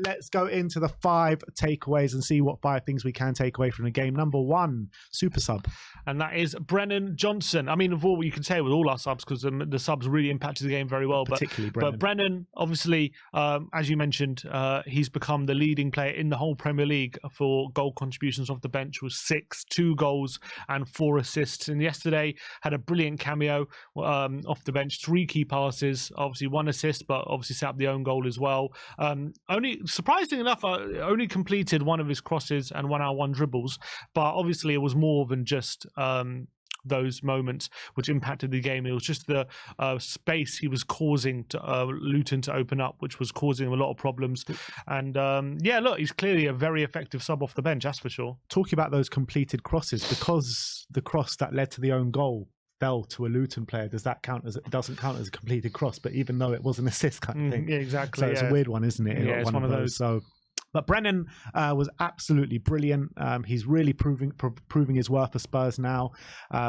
let's go into the 5 takeaways and see what 5 things we can take away from the game. Number 1, super sub. And that is Brennan Johnson. I mean, of all you can say with all our subs, because the subs really impacted the game very well. Particularly Brennan. But Brennan, obviously, as you mentioned, he's become the leading player in the whole Premier League for goal contributions off the bench, with 6, 2 goals and 4 assists. And yesterday had a brilliant cameo off the bench, 3 key passes, obviously 1 assist, but obviously set up the own goal as well. Only surprisingly enough, only completed 1 of his crosses and 1 out of 1 dribbles, but obviously it was more than just those moments which impacted the game. It was just the space he was causing to Luton to open up, which was causing him a lot of problems. And yeah, look, he's clearly a very effective sub off the bench, that's for sure. Talking about those completed crosses, because the cross that led to the own goal fell to a Luton player, does that count as, it doesn't count as a completed cross, but even though it was an assist kind of thing. Yeah, exactly. So it's a weird one, isn't it? Yeah, it's one of those. So, but Brennan was absolutely brilliant. He's really proving his worth for Spurs now.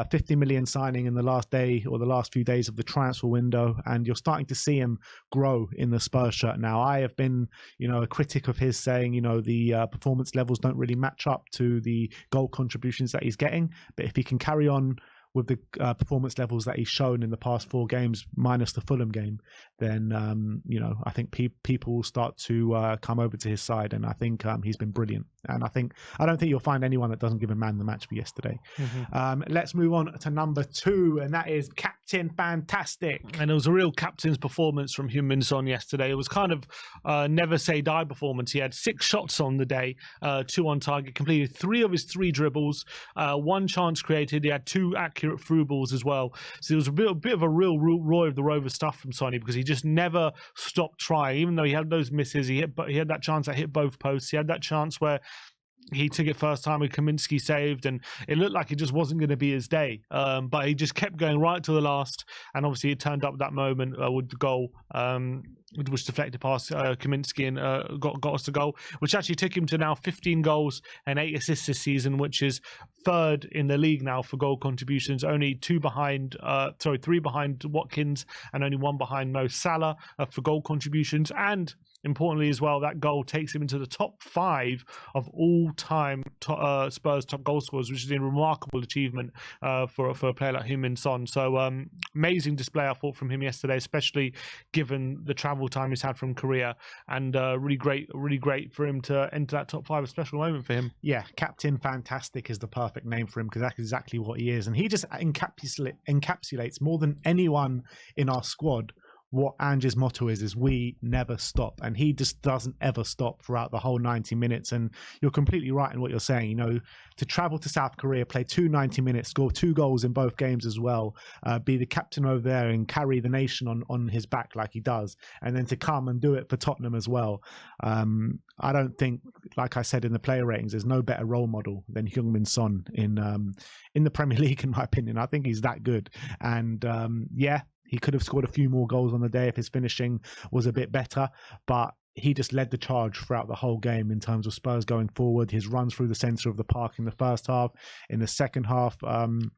50 million signing in the last day or the last few days of the transfer window, and you're starting to see him grow in the Spurs shirt now. I have been, a critic of his, saying, the performance levels don't really match up to the goal contributions that he's getting. But if he can carry on with the performance levels that he's shown in the past 4 games, minus the Fulham game, then I think people will start to come over to his side, and I think he's been brilliant. And I don't think you'll find anyone that doesn't give a man the match for yesterday. Let's move on to number 2, and that is Captain Fantastic. And it was a real captain's performance from Heung-min Son yesterday. It was kind of never say die performance. He had 6 shots on the day, 2 on target, completed 3 of his 3 dribbles, 1 chance created. He had 2 accurate through balls as well. So it was a bit of a real Roy of the Rover stuff from Sonny, because he just never stopped trying. Even though he had those misses, he had that chance that hit both posts. He had that chance where he took it first time with Kaminsky saved, and it looked like it just wasn't going to be his day. But he just kept going right to the last, and obviously it turned up that moment with the goal, which deflected past Kaminsky and got us the goal, which actually took him to now 15 goals and 8 assists this season, which is 3rd in the league now for goal contributions. Only 3 behind Watkins, and only 1 behind Mo Salah for goal contributions. And importantly as well, that goal takes him into the top 5 of all-time Spurs top goal scorers, which is a remarkable achievement for a player like Heung-min Son. So amazing display, I thought, from him yesterday, especially given the travel time he's had from Korea, and really great for him to enter that top 5. A special moment for him. Yeah, Captain Fantastic is the perfect name for him, because that's exactly what he is, and he just encapsulates more than anyone in our squad what Ange's motto is we never stop, and he just doesn't ever stop throughout the whole 90 minutes. And you're completely right in what you're saying. To travel to South Korea, play 2 90 minutes, score 2 goals in both games as well, be the captain over there and carry the nation on his back like he does, and then to come and do it for Tottenham as well. I don't think, like I said in the player ratings, there's no better role model than Heung-min Son in the Premier League, in my opinion. I think he's that good. And yeah, he could have scored a few more goals on the day if his finishing was a bit better, but he just led the charge throughout the whole game in terms of Spurs going forward. His runs through the centre of the park in the first half, in the second half, and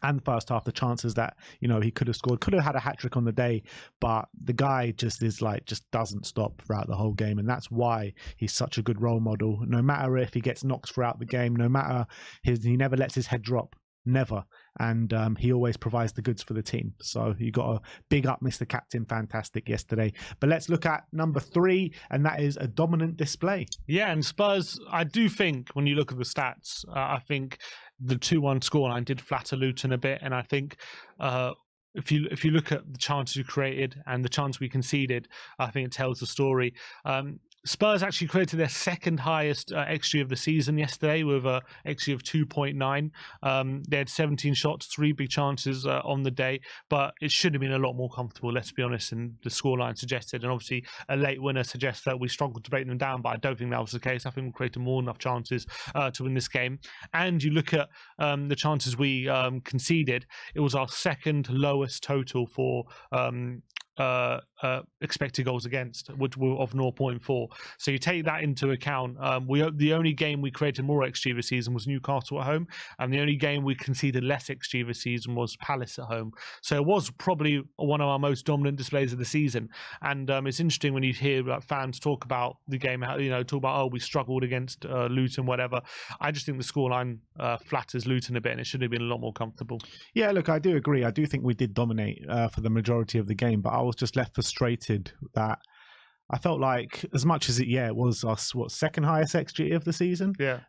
the first half, the chances that he could have scored, could have had a hat-trick on the day, but the guy just doesn't stop throughout the whole game, and that's why he's such a good role model. No matter if he gets knocked throughout the game, no matter he never lets his head drop. Never. And he always provides the goods for the team. So you got to big up Mr. Captain Fantastic yesterday. But let's look at number 3, and that is a dominant display. Yeah, and Spurs, I do think when you look at the stats, I think the 2-1 scoreline did flatter Luton a bit, and I think if you look at the chances we created and the chance we conceded, I think it tells the story. Spurs actually created their 2nd highest XG of the season yesterday, with a XG of 2.9. They had 17 shots, 3 big chances on the day, but it should have been a lot more comfortable, let's be honest, and the scoreline suggested. And obviously a late winner suggests that we struggled to break them down, but I don't think that was the case. I think we created more than enough chances to win this game. And you look at the chances we conceded, it was our 2nd lowest total for expected goals against, which were of 0.4. So you take that into account. The only game we created more XG this season was Newcastle at home, and the only game we conceded less XG this season was Palace at home. So it was probably one of our most dominant displays of the season. And it's interesting when you hear fans talk about the game, talk about, we struggled against Luton, whatever. I just think the scoreline flatters Luton a bit, and it should have been a lot more comfortable. Yeah, look, I do agree. I do think we did dominate for the majority of the game, but I was just left frustrated that I felt like, as much as it was our second highest XG of the season. Yeah.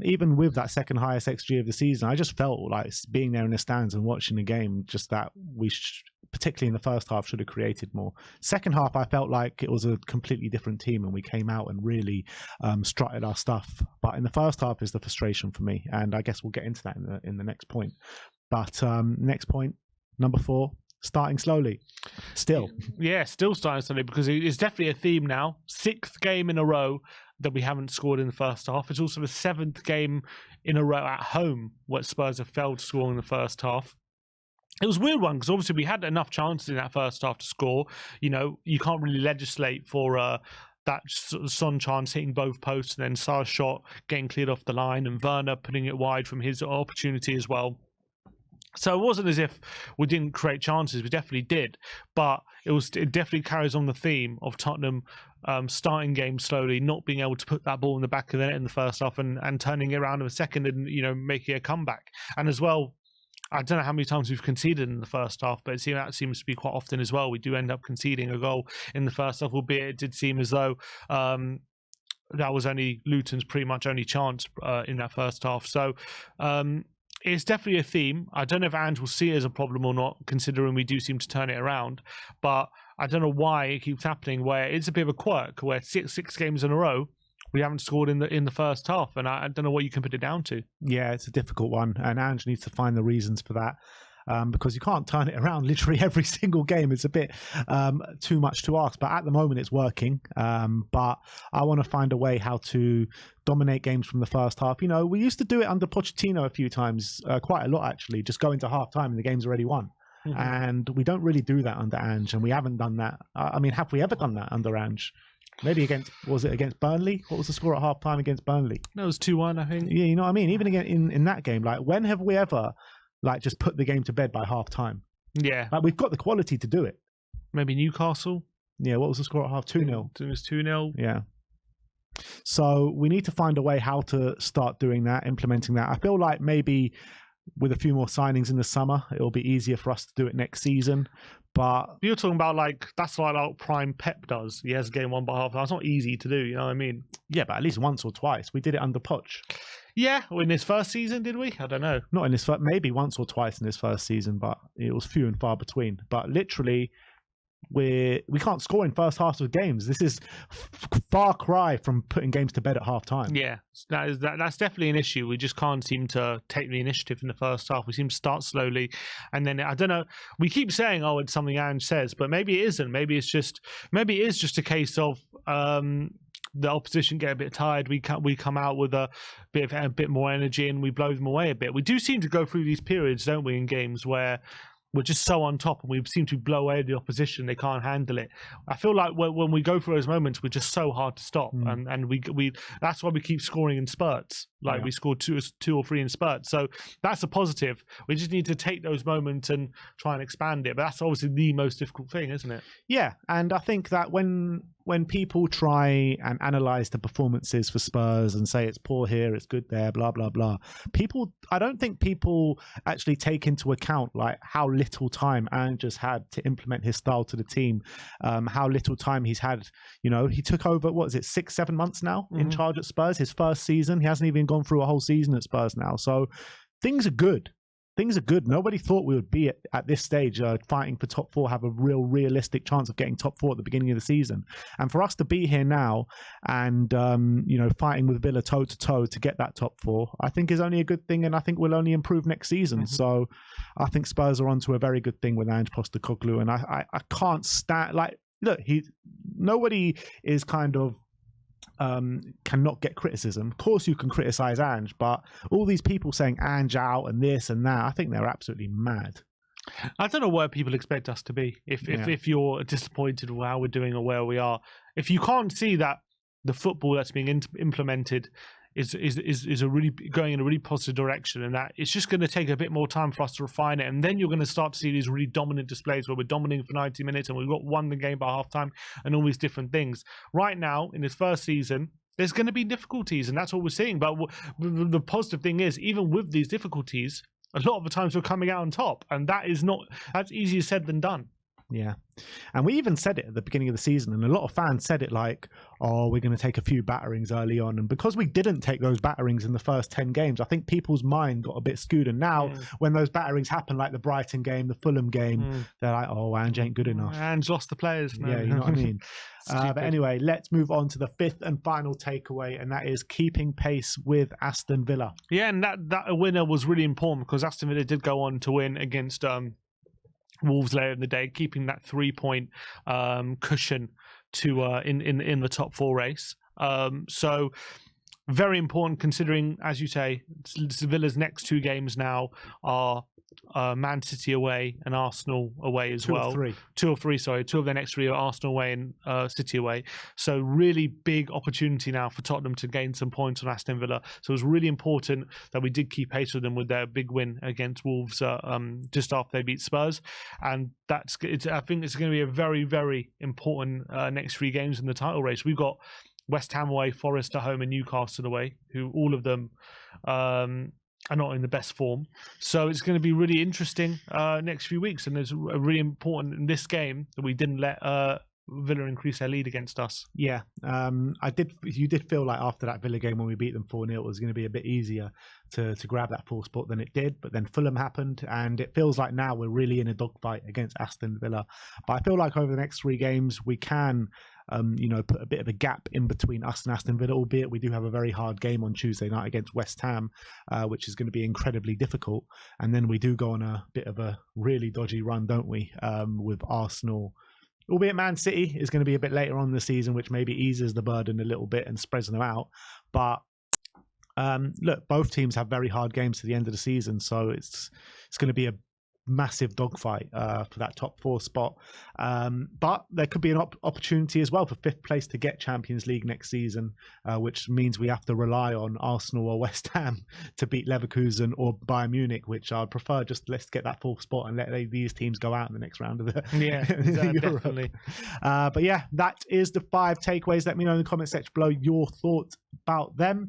Even with that second highest XG of the season, I just felt like being there in the stands and watching the game, just that we, particularly in the first half, should have created more. Second half, I felt like it was a completely different team, and we came out and really strutted our stuff. But in the first half is the frustration for me, and I guess we'll get into that in the next point. But next point, number 4. Starting slowly. Still Starting slowly, because it's definitely a theme now. 6th game in a row that we haven't scored in the first half. It's also the 7th game in a row at home where Spurs have failed to score in the first half. It was a weird one because obviously we had enough chances in that first half to score. You can't really legislate for that Son chance hitting both posts, and then Sar's shot getting cleared off the line, and Werner putting it wide from his opportunity as well. So it wasn't as if we didn't create chances. We definitely did. But it definitely carries on the theme of Tottenham starting games slowly, not being able to put that ball in the back of the net in the first half and turning it around in the second and, making a comeback. And as well, I don't know how many times we've conceded in the first half, but that seems to be quite often as well. We do end up conceding a goal in the first half, albeit it did seem as though that was only Luton's pretty much only chance in that first half. So, it's definitely a theme. I don't know if Ange will see it as a problem or not, considering we do seem to turn it around. But I don't know why it keeps happening, where it's a bit of a quirk, where six games in a row, we haven't scored in the first half. And I don't know what you can put it down to. Yeah, it's a difficult one. And Ange needs to find the reasons for that. Because you can't turn it around literally every single game. It's a bit too much to ask, but at the moment it's working. But I want to find a way how to dominate games from the first half. We used to do it under Pochettino a few times, quite a lot actually, just go into half time and the game's already won. Mm-hmm. And we don't really do that under Ange, and we haven't done that. Have we ever done that under Ange? Maybe was it against Burnley? What was the score at half time against Burnley? No, it was 2-1, I think. Yeah, you know what I mean? Even again in that game, like, when have we ever just put the game to bed by half time? Yeah. We've got the quality to do it. Maybe Newcastle? Yeah, what was the score at half? 2-0. It was 2-0. Yeah. So we need to find a way how to start doing that, implementing that. I feel like maybe with a few more signings in the summer, it'll be easier for us to do it next season. But you're talking about that's like Prime Pep does. He has game won by half time. It's not easy to do, you know what I mean? Yeah, but at least once or twice. We did it under Poch. Yeah, in his first season, did we? I don't know. Not in his first, maybe once or twice in his first season, but it was few and far between. But literally, we can't score in first halves of games. This is far cry from putting games to bed at half time. Yeah, that's definitely an issue. We just can't seem to take the initiative in the first half. We seem to start slowly, and then I don't know. We keep saying, "Oh, it's something Ange says," but maybe it isn't. Maybe it is just a case of the opposition get a bit tired. We come out with a bit more energy, and we blow them away a bit. We do seem to go through these periods, don't we, in games where we're just so on top and we seem to blow away the opposition. They can't handle it. I feel like when we go through those moments, we're just so hard to stop. And we that's why we keep scoring in spurts. We scored two or three in spurts. So that's a positive. We just need to take those moments and try and expand it. But that's obviously the most difficult thing, isn't it? Yeah. And I think that when people try and analyze the performances for Spurs and say it's poor here, it's good there, blah, blah, blah, I don't think people actually take into account how little time Ange has had to implement his style to the team, how little time he's had. He took over, 6-7 months now in charge at Spurs, his first season. He hasn't even gone through a whole season at Spurs now. So things are good. Things are good. Nobody thought we would be at this stage fighting for top 4, have a realistic chance of getting top 4 at the beginning of the season. And for us to be here now and, fighting with Villa toe-to-toe to get that top 4, I think is only a good thing, and I think we'll only improve next season. So I think Spurs are onto a very good thing with Ange Postecoglou, and I can't stand... Look, nobody is kind of cannot get criticism. Of course you can criticize Ange, but all these people saying Ange out and this and that, I think they're absolutely mad. I don't know where people expect us to be. If you're disappointed with how we're doing or where we are, if you can't see that the football that's being implemented is a really going in a really positive direction, and that it's just going to take a bit more time for us to refine it, and then you're going to start to see these really dominant displays where we're dominating for 90 minutes and we've won the game by halftime and all these different things. Right now, in his first season, there's going to be difficulties, and that's what we're seeing. But the positive thing is, even with these difficulties, a lot of the times we're coming out on top, and that's easier said than done. Yeah. And we even said it at the beginning of the season, and a lot of fans said it like, oh, we're going to take a few batterings early on. And because we didn't take those batterings in the first 10 games, I think people's mind got a bit skewed. And now when those batterings happen, like the Brighton game, the Fulham game, they're like, oh, Ange ain't good enough. Ange lost the players. Yeah, you know what I mean? But anyway, let's move on to the fifth and final takeaway, and that is keeping pace with Aston Villa. Yeah, and that winner was really important because Aston Villa did go on to win against Wolves later in the day, keeping that 3-point cushion to in the top 4 race. So very important, considering, as you say, Villa's next 2 games now are Man City away and Arsenal away as well. 2 of their next 3 are Arsenal away and City away. So really big opportunity now for Tottenham to gain some points on Aston Villa. So it was really important that we did keep pace with them with their big win against Wolves just after they beat Spurs. And I think it's going to be a very, very important next 3 games in the title race. We've got West Ham away, Forest at home, and Newcastle away, who all of them are not in the best form. So it's going to be really interesting next few weeks, and it's really important in this game that we didn't let Villa increase their lead against us. Yeah, you did feel like after that Villa game when we beat them 4-0, it was going to be a bit easier to grab that 4th spot than it did. But then Fulham happened, and it feels like now we're really in a dogfight against Aston Villa. But I feel like over the next 3 games we can put a bit of a gap in between us and Aston Villa, albeit we do have a very hard game on Tuesday night against West Ham, which is going to be incredibly difficult. And then we do go on a bit of a really dodgy run, don't we, with Arsenal. Albeit Man City is going to be a bit later on in the season, which maybe eases the burden a little bit and spreads them out. But look, both teams have very hard games to the end of the season, so it's going to be a massive dogfight for that top 4 spot. But there could be an opportunity as well for 5th place to get Champions League next season, which means we have to rely on Arsenal or West Ham to beat Leverkusen or Bayern Munich, which I'd prefer just let's get that 4th spot and let these teams go out in the next round of the definitely. But yeah, that is the 5 takeaways. Let me know in the comment section below your thoughts about them.